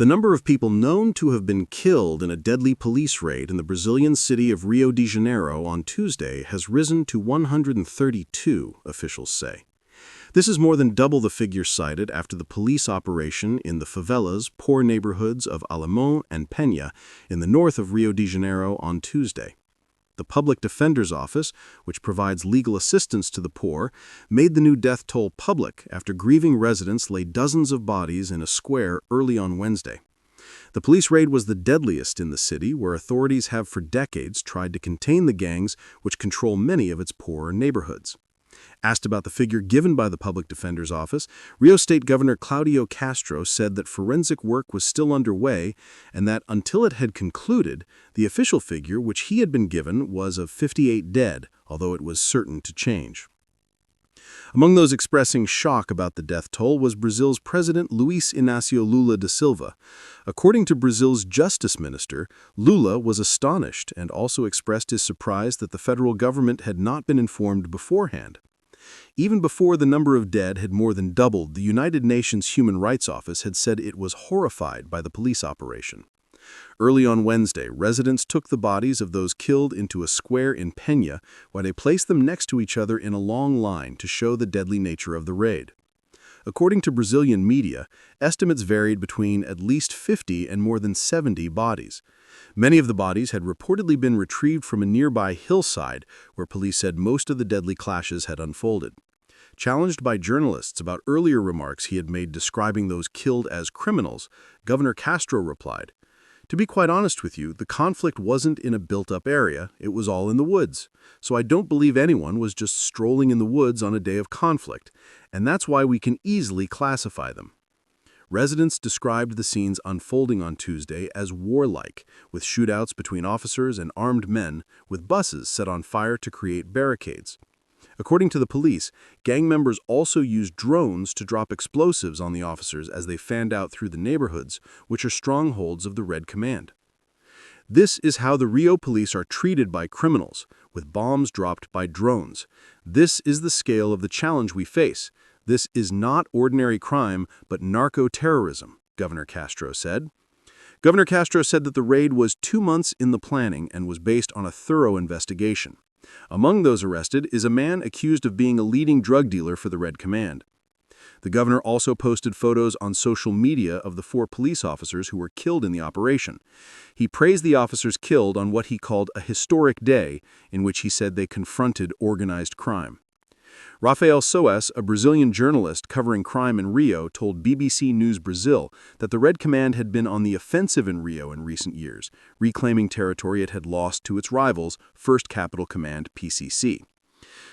The number of people known to have been killed in a deadly police raid in the Brazilian city of Rio de Janeiro on Tuesday has risen to 132, officials say. This is more than double the figure cited after the police operation in the favelas, poor neighborhoods of Alemão and Penha in the north of Rio de Janeiro on Tuesday. The Public Defender's Office, which provides legal assistance to the poor, made the new death toll public after grieving residents laid dozens of bodies in a square early on Wednesday. The police raid was the deadliest in the city, where authorities have for decades tried to contain the gangs which control many of its poorer neighborhoods. Asked about the figure given by the Public Defender's Office, Rio State Governor Claudio Castro said that forensic work was still underway and that until it had concluded, the official figure which he had been given was of 58 dead, although it was certain to change. Among those expressing shock about the death toll was Brazil's President Luiz Inácio Lula da Silva. According to Brazil's Justice Minister, Lula was astonished and also expressed his surprise that the federal government had not been informed beforehand. Even before the number of dead had more than doubled, the United Nations Human Rights Office had said it was horrified by the police operation. Early on Wednesday, residents took the bodies of those killed into a square in Penha, where they placed them next to each other in a long line to show the deadly nature of the raid. According to Brazilian media, estimates varied between at least 50 and more than 70 bodies. Many of the bodies had reportedly been retrieved from a nearby hillside, where police said most of the deadly clashes had unfolded. Challenged by journalists about earlier remarks he had made describing those killed as criminals, Governor Castro replied, "To be quite honest with you, the conflict wasn't in a built-up area, it was all in the woods. So I don't believe anyone was just strolling in the woods on a day of conflict, and that's why we can easily classify them." Residents described the scenes unfolding on Tuesday as warlike, with shootouts between officers and armed men, with buses set on fire to create barricades. According to the police, gang members also used drones to drop explosives on the officers as they fanned out through the neighborhoods, which are strongholds of the Red Command. This is how the Rio police are treated by criminals, with bombs dropped by drones. This is the scale of the challenge we face. This is not ordinary crime, but narco-terrorism, Governor Castro said. Governor Castro said that the raid was 2 months in the planning and was based on a thorough investigation. Among those arrested is a man accused of being a leading drug dealer for the Red Command. The governor also posted photos on social media of the 4 police officers who were killed in the operation. He praised the officers killed on what he called a historic day, in which he said they confronted organized crime. Rafael Soares, a Brazilian journalist covering crime in Rio, told BBC News Brazil that the Red Command had been on the offensive in Rio in recent years, reclaiming territory it had lost to its rivals, 1st Capital Command PCC.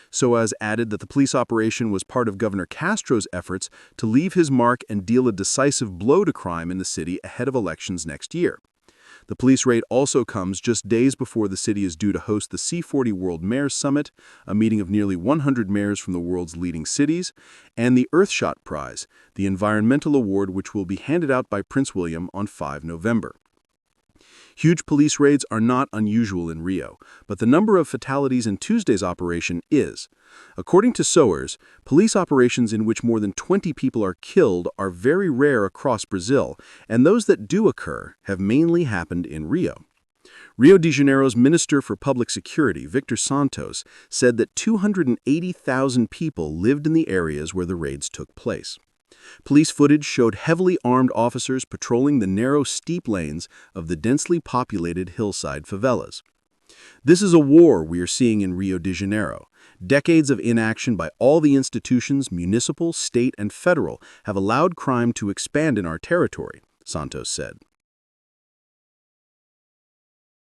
Soares added that the police operation was part of Governor Castro's efforts to leave his mark and deal a decisive blow to crime in the city ahead of elections next year. The police raid also comes just days before the city is due to host the C40 World Mayors Summit, a meeting of nearly 100 mayors from the world's leading cities, and the Earthshot Prize, the environmental award which will be handed out by Prince William on 5 November. Huge police raids are not unusual in Rio, but the number of fatalities in Tuesday's operation is. According to Soares, police operations in which more than 20 people are killed are very rare across Brazil, and those that do occur have mainly happened in Rio. Rio de Janeiro's Minister for Public Security, Victor Santos, said that 280,000 people lived in the areas where the raids took place. Police footage showed heavily armed officers patrolling the narrow, steep lanes of the densely populated hillside favelas. This is a war we are seeing in Rio de Janeiro. Decades of inaction by all the institutions, municipal, state, and federal, have allowed crime to expand in our territory, Santos said.